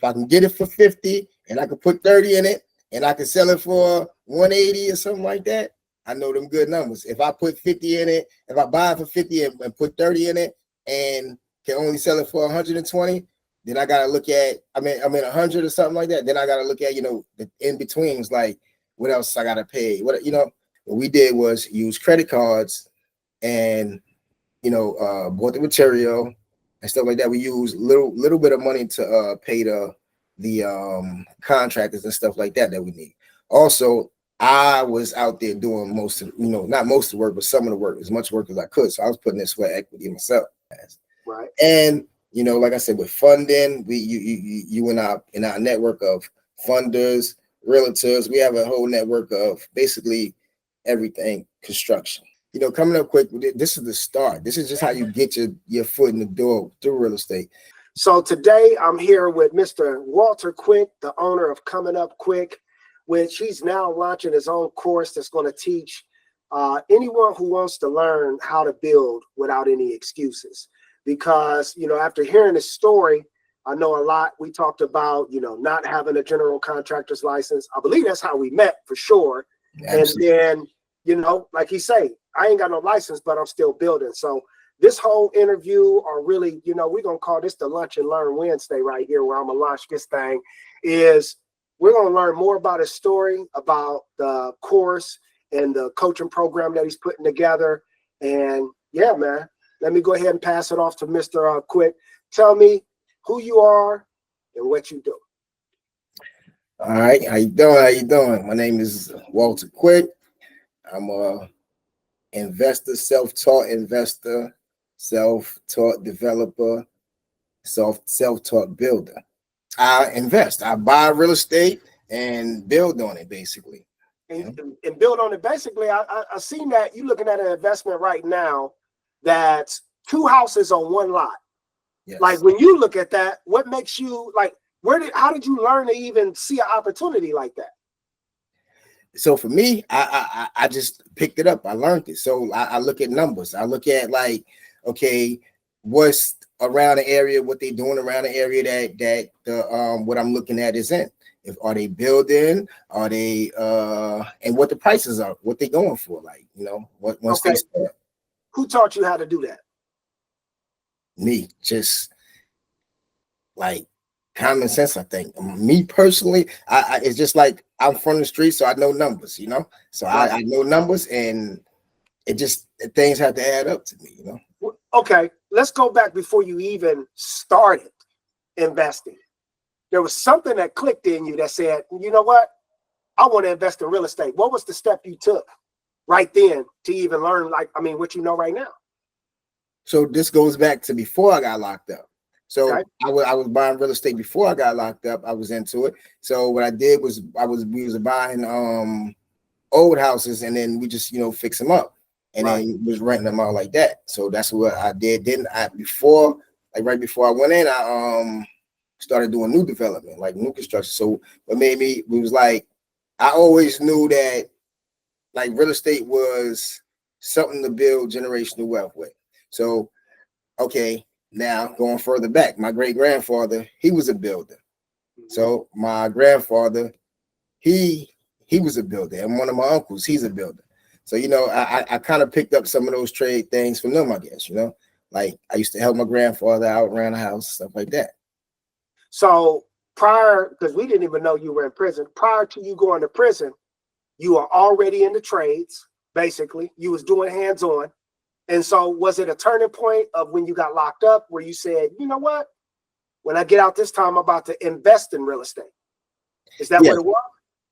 I can get it for 50 and I can put 30 in it and I can sell it for 180 or something like that, I know them good numbers. If I put 50 in it, if I buy it for 50 and put 30 in it and can only sell it for 120, then I gotta look at, I mean 100 or something like that. Then I gotta look at, the in betweens, like what else I gotta pay. What we did was use credit cards and bought the material and stuff like that. We used little bit of money to pay the contractors and stuff like that we need. Also, I was out there doing most of, not most of the work, but some of the work, as much work as I could. So I was putting in sweat equity myself. Right. And like I said, with funding, you in our network of funders, realtors, we have a whole network of basically everything construction. Coming up quick, this is the start. This is just how you get your foot in the door through real estate. So today I'm here with Mr. Walter Quick, the owner of Coming Up Quick, which he's now launching his own course that's going to teach anyone who wants to learn how to build without any excuses. Because, after hearing this story, I know a lot. We talked about, not having a general contractor's license. I believe that's how we met for sure. Absolutely. And then, like he say, I ain't got no license, but I'm still building. So this whole interview, or really, we're going to call this the Lunch and Learn Wednesday right here, where I'm going to launch this thing, is we're going to learn more about his story, about the course and the coaching program that he's putting together. And yeah, man, let me go ahead and pass it off to Mr. Quick. Tell me who you are and what you do. All right. How you doing? My name is Walter Quick. I'm a investor, self-taught investor, self-taught developer, self-taught builder. I invest. I buy real estate and build on it, basically. And build on it. Basically, I seen that you're looking at an investment right now that's 2 houses on 1 lot. Yes. Like, when you look at that, what makes you like, how did you learn to even see an opportunity like that? So for me, I just picked it up. I learned it. So I look at numbers. I look at like, okay, what's around the area, what they doing around the area that the what I'm looking at is in. If are they building, are they and what the prices are, what they going for, like, once okay. they start. Who taught you how to do that? Me, just like common sense, I think. Me personally, I it's just like I'm from the street, so I know numbers, So right. I know numbers, and it just, things have to add up to me, Okay, let's go back before you even started investing. There was something that clicked in you that said, you know what? I want to invest in real estate. What was the step you took right then to even learn, what you know right now? So this goes back to before I got locked up. So okay. I was buying real estate before I got locked up. I was into it. So what I did was we was buying old houses, and then we just fix them up, and right. then was renting them out like that. So that's what I did. Then right before I went in, I started doing new development, like new construction. So what made me, it was like, I always knew that like real estate was something to build generational wealth with. So okay, now going further back, my great grandfather, he was a builder. So my grandfather, he was a builder, and one of my uncles, he's a builder. So I kind of picked up some of those trade things from them, I guess. Like I used to help my grandfather out around the house, stuff like that. So prior, because we didn't even know you were in prison, prior to you going to prison, you were already in the trades. Basically, you was doing hands-on. And so was it a turning point of when you got locked up where you said, you know what, when I get out this time, I'm about to invest in real estate? Is that what it was?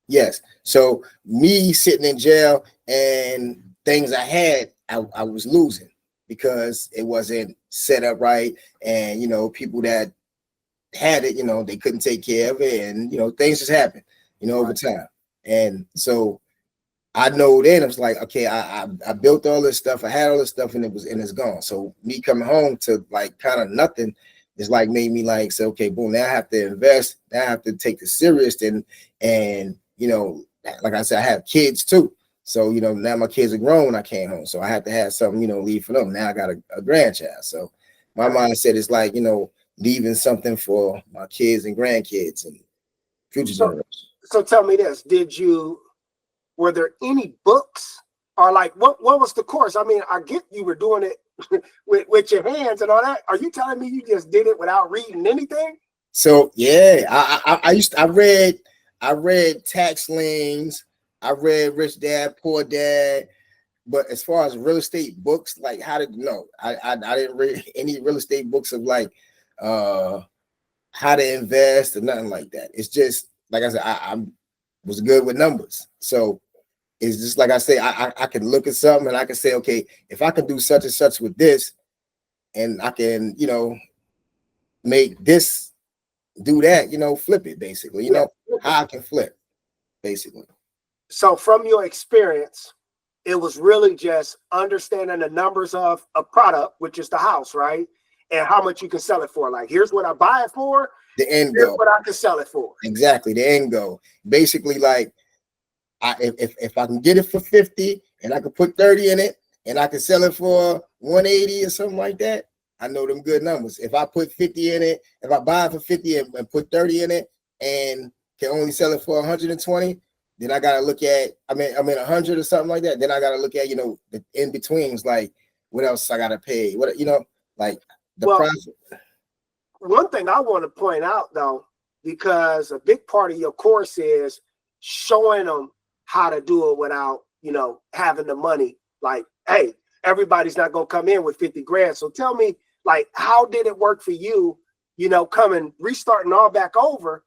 Yes. So me sitting in jail and things I had, I was losing because it wasn't set up right. And, people that had it, they couldn't take care of it. And, things just happened, over time. And so I know then it was like, okay, I built all this stuff, I had all this stuff, and it's gone. So me coming home to like kind of nothing is like made me like say, okay, boom, now I have to invest, now I have to take this serious, and like I said, I have kids too. So now my kids are grown when I came home, so I had to have something leave for them. Now I got a grandchild. So my mindset is like, leaving something for my kids and grandkids and future generations. So tell me this, were there any books or like, what was the course? I mean, I get you were doing it with your hands and all that. Are you telling me you just did it without reading anything? So yeah, I read Tax Liens, I read Rich Dad, Poor Dad, but as far as real estate books, like I didn't read any real estate books of like how to invest or nothing like that. It's just like I said, I was good with numbers. So it's just like I say, I can look at something and I can say, okay, if I can do such and such with this, and I can, make this do that, flip it basically, how I can flip basically. So from your experience, it was really just understanding the numbers of a product, which is the house, right? And how much you can sell it for. Like, here's what I buy it for. The end here's goal. What I can sell it for. Exactly, the end goal. Basically, like, if I can get it for 50 and I can put 30 in it and I can sell it for 180 or something like that, I know them good numbers. If I put 50 in it, if I buy it for 50 and put 30 in it and can only sell it for 120, then I gotta look at, 100 or something like that. Then I gotta look at, the in betweens, like what else I gotta pay, like the profit. One thing I want to point out though, because a big part of your course is showing them how to do it without, having the money. Like, hey, everybody's not gonna come in with 50 grand. So tell me, like, how did it work for you, restarting all back over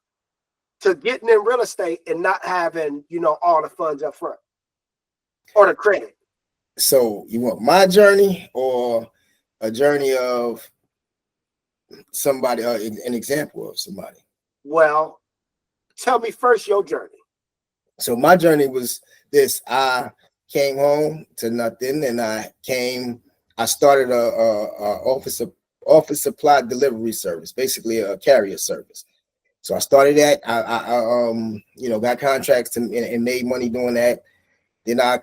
to getting in real estate and not having, all the funds up front or the credit? So you want my journey or a journey of somebody, an example of somebody? Well, tell me first your journey. So my journey was this. I came home to nothing, and I started a office supply delivery service, basically a carrier service. So I started that. I got contracts and made money doing that. Then I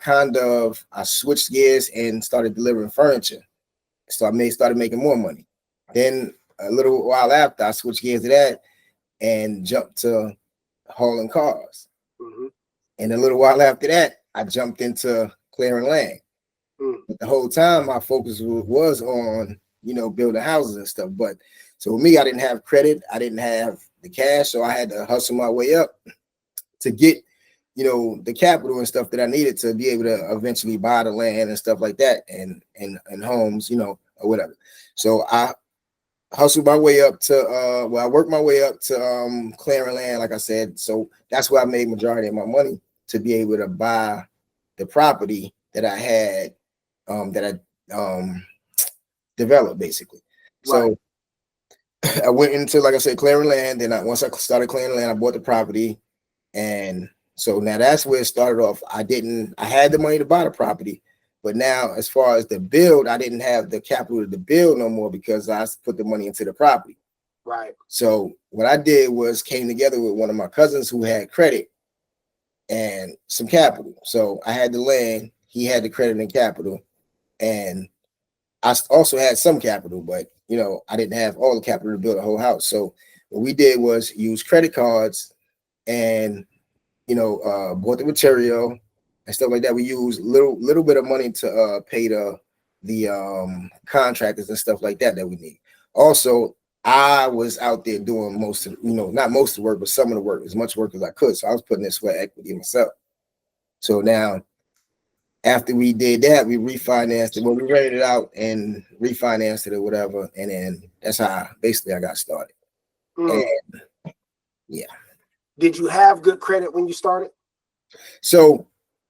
switched gears and started delivering furniture. So I started making more money. Then a little while after, I switched gears to that and jumped to hauling cars. Mm-hmm. And a little while after that, I jumped into clearing land. But the whole time, my focus was on, building houses and stuff. But so with me, I didn't have credit. I didn't have the cash. So I had to hustle my way up to get, the capital and stuff that I needed to be able to eventually buy the land and stuff like that and homes, or whatever. So I hustled my way up to, I worked my way up to clearing land, like I said. So that's where I made majority of my money to be able to buy the property that I had, that I developed basically. So I went into, like I said, clearing land. Then once I started clearing land, I bought the property. And so now that's where it started off. I had the money to buy the property, but now as far as the build, I didn't have the capital to build no more because I put the money into the property. Right. So what I did was came together with one of my cousins who had credit and some capital. So I had the land, he had the credit and capital, and I also had some capital, but I didn't have all the capital to build a whole house. So what we did was use credit cards and bought the material and stuff like that. We used little bit of money to pay the contractors and stuff like that we need. Also, I was out there doing most of, not most of the work, but some of the work, as much work as I could. So I was putting in sweat equity myself. So now, after we did that, we refinanced it. Well, we rented it out and refinanced it or whatever. And then that's how basically I got started. And yeah. Did you have good credit when you started? So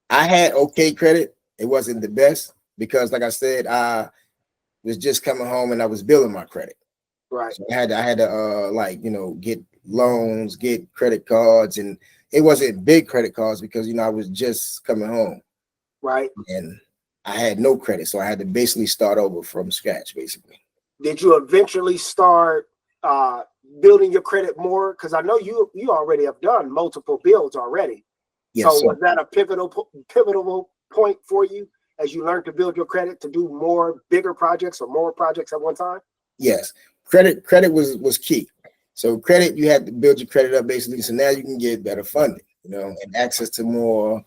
I had okay credit. It wasn't the best because, like I said, I was just coming home and I was building my credit. Right. So I had to get loans, get credit cards, and it wasn't big credit cards because I was just coming home. Right. And I had no credit, so I had to basically start over from scratch, basically. Did you eventually start building your credit more? Because I know you already have done multiple builds already. Yes, so sir. Was that a pivotal point for you as you learned to build your credit to do more bigger projects or more projects at one time? Yes. credit was key. So credit, you had to build your credit up basically. So now you can get better funding, and access to more,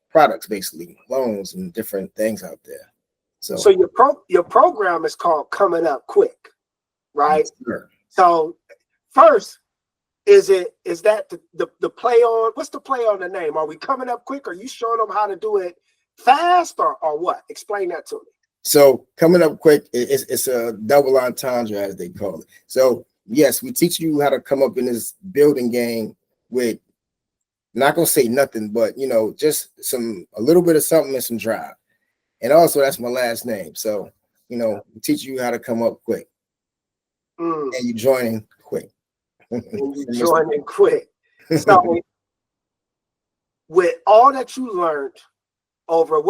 products, basically loans and different things out there. So your program is called Coming Up Quick, right? Sure. So first, is that the play on? What's the play on the name? Are we coming up quick? Are you showing them how to do it fast or what? Explain that to me. So coming up quick, it's a double entendre, as they call it. So yes, we teach you how to come up in this building game with, not gonna say nothing, but just a little bit of something and some drive. And also that's my last name. So, we teach you how to come up quick. And you joining quick. And you joining quick. So with all that you learned over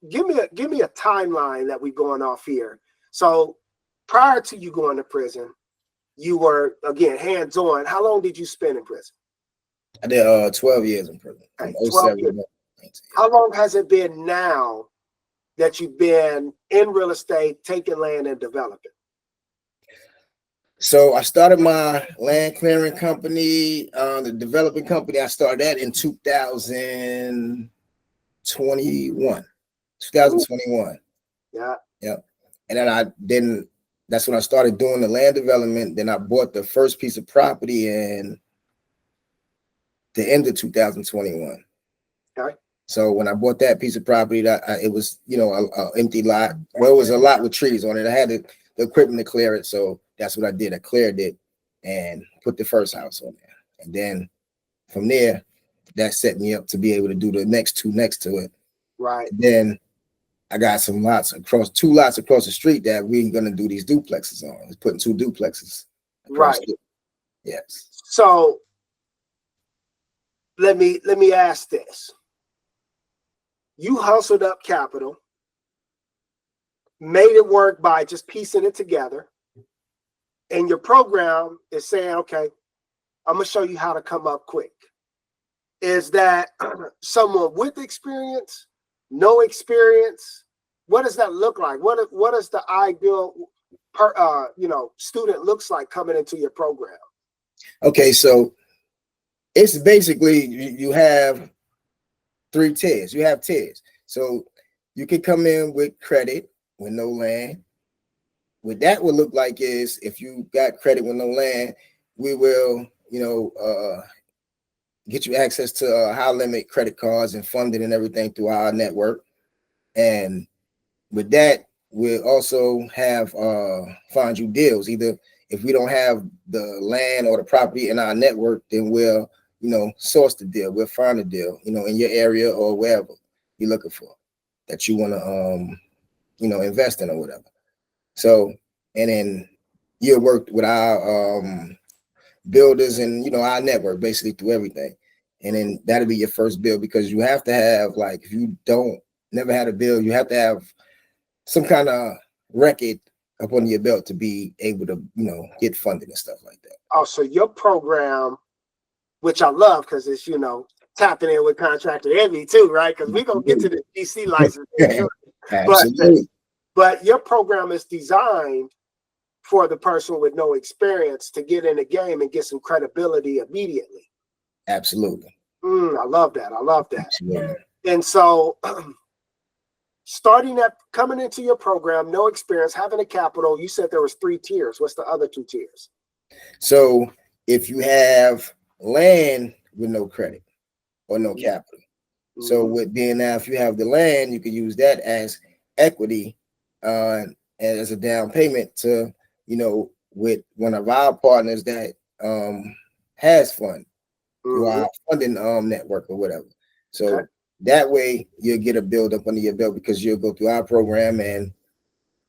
give me a timeline that we're going off here. So prior to you going to prison, you were, again, hands-on. How long did you spend in prison? I did 12 years in prison. Okay, 12 years. How long has it been now that you've been in real estate, taking land and developing? So I started my land clearing company, the developing company. I started that in 2021. Yeah. And then that's when I started doing the land development. Then I bought the first piece of property in the end of 2021. Okay. So when I bought that piece of property, it was, an empty lot. Well, it was a lot with trees on it. I had the equipment to clear it. So that's what I did. I cleared it and put the first house on there. And then from there, that set me up to be able to do the next two next to it. Right. And then I got two lots across the street that we're going to do these duplexes on. We're putting 2 duplexes. Right. Yes. So let me ask this. You hustled up capital, made it work by just piecing it together. And your program is saying, okay, I'm going to show you how to come up quick. Is that someone with experience, no experience? What does that look like? What is the ideal student looks like coming into your program? Okay, so it's basically you have 3 tiers. You have tiers. So you can come in with credit with no land. What that would look like is, if you got credit with no land, we will, get you access to high limit credit cards and funding and everything through our network. And with that, we'll also have find you deals. Either if we don't have the land or the property in our network, then we'll, source the deal. We'll find a deal, in your area or wherever you're looking for that you want to, invest in or whatever. So, and then you'll work with our builders and, our network basically through everything. And then that'll be your first bill, because you have to have, like, if you never had a bill, you have to have some kind of record up under your belt to be able to, get funding and stuff like that. Oh, so your program, which I love because it's, tapping in with contractor Envy too, right? Because we're going to get to the DC license. Absolutely. But your program is designed for the person with no experience to get in the game and get some credibility immediately. Absolutely. I love that. Absolutely. And so coming into your program, no experience, having a capital, you said there was 3 tiers. What's the other 2 tiers? So if you have land with no credit or no capital. So with being now, if you have the land, you can use that as equity and as a down payment to, with one of our partners that has fund through our funding network or whatever. So that way you'll get a build up under your belt, because you'll go through our program, and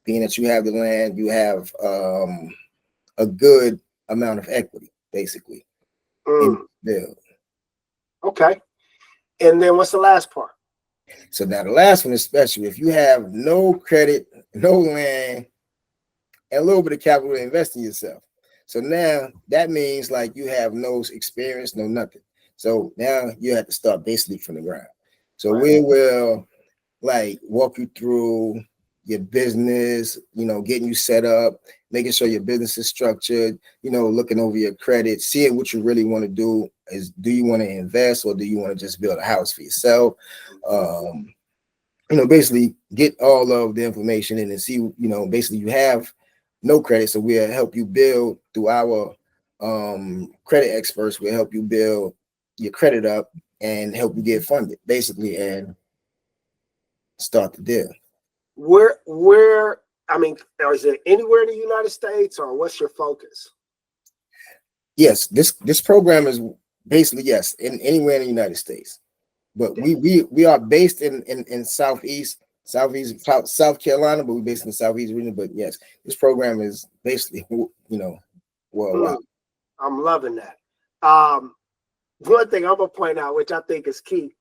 being that you have the land, you have a good amount of equity, basically. In the build. Okay. And then what's the last part? So now the last one, especially if you have no credit, no land, and a little bit of capital to invest in yourself. So now that means, like, you have no experience, no nothing. So now you have to start basically from the ground. So we will, like, walk you through your business, getting you set up, making sure your business is structured, looking over your credit, seeing what you really want to do. Do you want to invest, or do you want to just build a house for yourself? Basically get all of the information in and see, basically you have no credit. So we'll help you build through our credit experts. We'll help you build your credit up and help you get funded, basically, and start the deal. Is it anywhere in the United States, or what's your focus? Yes, this program is basically, yes, anywhere in the United States. But we are based in South Carolina, but we're based in the Southeast region. But yes, this program is basically, worldwide. I'm loving that. One thing I'm gonna point out, which I think is key.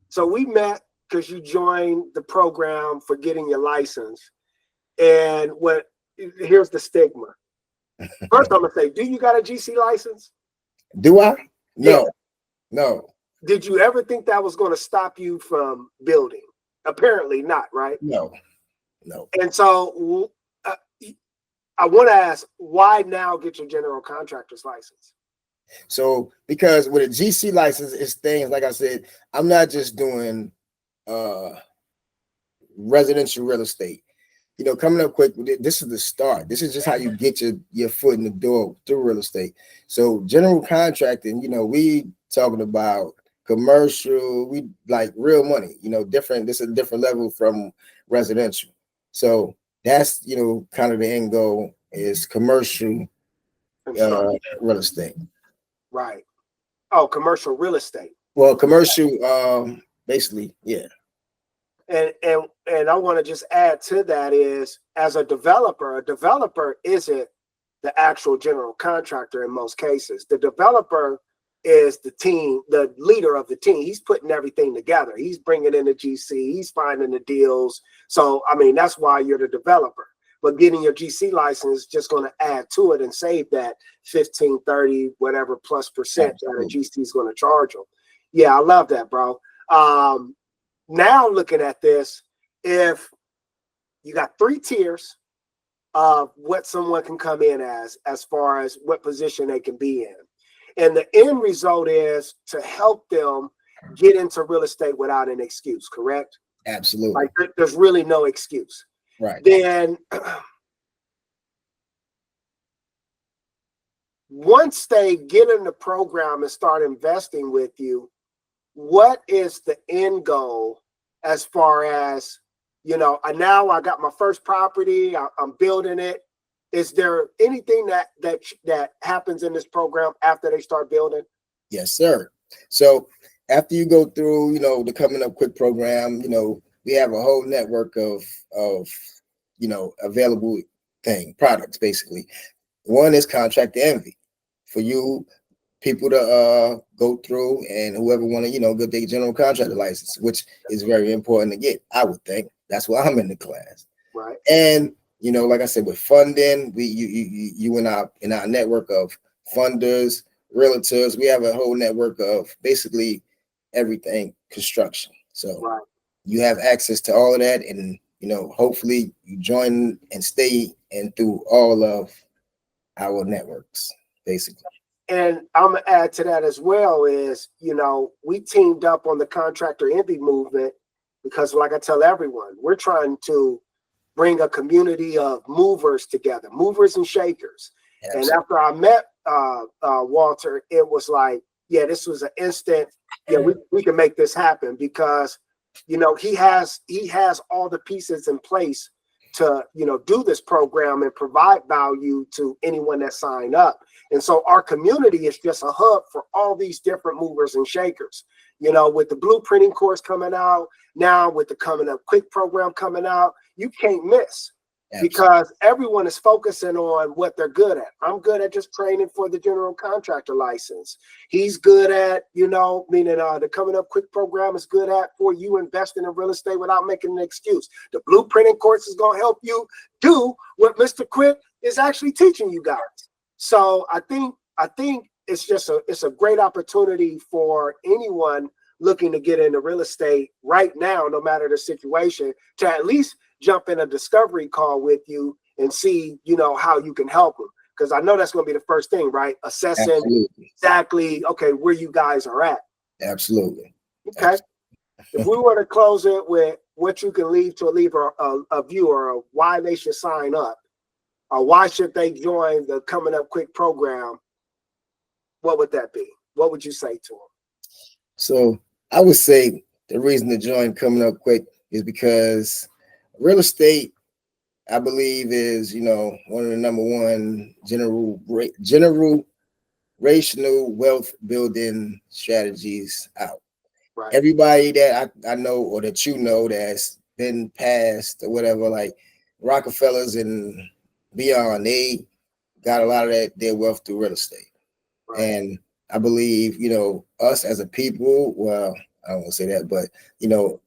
So we met because you joined the program for getting your license. And here's the stigma. First, I'm gonna say, do you got a GC license? Do I? No, yeah. No. Did you ever think that was going to stop you from building? Apparently not, right? No. And so I want to ask, why now get your general contractor's license? So because with a GC license, it's things like I said, I'm not just doing residential real estate. Coming up quick, this is the start. This is just how you get your foot in the door through real estate. So general contracting, we talking about commercial, we like real money, different. This is a different level from residential. So that's, kind of the end goal is commercial real estate. Right. Oh, commercial real estate. Well, commercial, basically, yeah. And I want to just add to that is, as a developer isn't the actual general contractor in most cases. The developer is the team, the leader of the team. He's putting everything together. He's bringing in the GC. He's finding the deals. So, that's why you're the developer. But getting your GC license is just going to add to it and save that 15, 30, whatever plus percent that a GC is going to charge them. Yeah, I love that, bro. Now looking at this, if you got 3 tiers of what someone can come in as far as what position they can be in. And the end result is to help them get into real estate without an excuse, correct? Absolutely. Like there's really no excuse. Right. Then once they get in the program and start investing with you, what is the end goal as far as, now I got my first property, I'm building it. Is there anything that happens in this program after they start building? Yes, sir. So after you go through, the Coming Up Quick program, we have a whole network of available products, basically. One is Contract Envy for you people to go through, and whoever want to, get their general contractor license, which is very important to get, I would think. That's why I'm in the class. Right. And like I said, with funding, you in our network of funders, realtors, we have a whole network of basically everything construction. So right. You have access to all of that, and hopefully you join and stay and through all of our networks, basically. And I'm gonna add to that as well is, we teamed up on the Contractor Envy movement because, like I tell everyone, we're trying to bring a community of movers together, movers and shakers. Absolutely. And after I met Walter, it was like, yeah, this was an instant. Yeah, we can make this happen because, he has all the pieces in place to, do this program and provide value to anyone that signed up. And so our community is just a hub for all these different movers and shakers. With the blueprinting course coming out, now with the Coming Up Quick program coming out, you can't miss. Absolutely. Because everyone is focusing on what they're good at. I'm good at just training for the general contractor license. He's good at, meaning the Coming Up Quick program is good at for you investing in real estate without making an excuse. The blueprinting course is going to help you do what Mr. Quick is actually teaching you guys. So I think it's just it's a great opportunity for anyone looking to get into real estate right now, no matter the situation, to at least jump in a discovery call with you and see, you know, how you can help them. Because I know that's going to be the first thing, right? Assessing exactly, okay, where you guys are at. Absolutely. Okay. Absolutely. If we were to close it with what you can leave a viewer of why they should sign up, or why should they join the Coming Up Quick program, what would that be? What would you say to them? So I would say the reason to join Coming Up Quick is because real estate, I believe, is, you know, one of the number one generational wealth building strategies out. Right. Everybody that I know or that you know that's been past or whatever, like Rockefellers and beyond, they got a lot of their wealth through real estate. Right. And I believe, you know, us as a people, well, I don't want to say that, but, you know,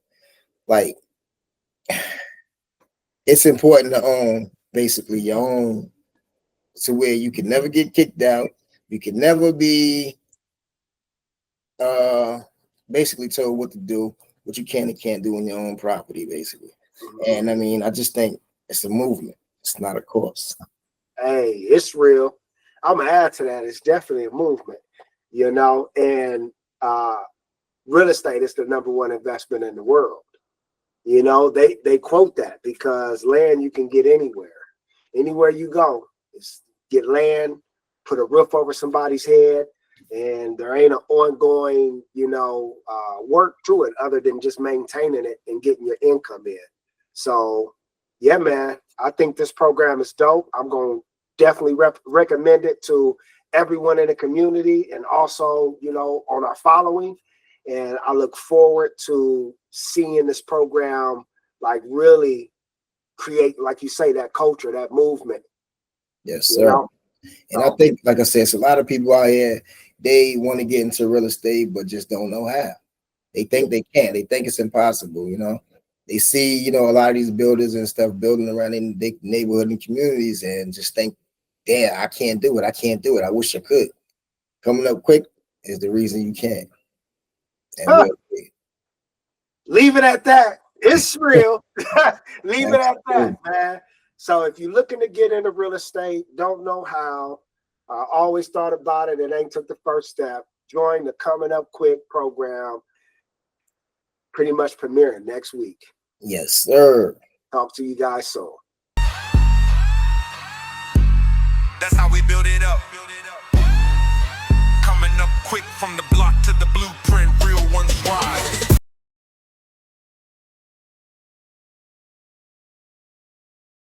like, it's important to own basically your own, to where you can never get kicked out. You can never be basically told what to do, what you can and can't do on your own property, basically. And I mean, I just think it's a movement. It's not a course. Hey, it's real. I'm gonna add to that. It's definitely a movement, you know, and real estate is the number one investment in the world. You know, they quote that because land you can get anywhere. Anywhere you go, is get land, put a roof over somebody's head, and there ain't an ongoing, you know, work to it other than just maintaining it and getting your income in. So, yeah, man, I think this program is dope. I'm going to definitely recommend it to everyone in the community and also, you know, on our following. And I look forward to seeing this program like really create, like you say, that culture, that movement. Yes, sir. You know? And I think, like I said, it's a lot of people out here, they want to get into real estate, but just don't know how. They think they can't. They think it's impossible, you know. They see, you know, a lot of these builders and stuff building around in the neighborhood and communities and just think, damn, I can't do it. I can't do it. I wish I could. Coming Up Quick is the reason you can. And leave it at that. It's real. Leave it at that, man. So if you're looking to get into real estate, don't know how, always thought about it and ain't took the first step, join the Coming Up Quick program, pretty much premiering next week. Yes, sir. Talk to you guys soon. That's how we build it up. Coming up quick from the block to the blueprint, real ones rise.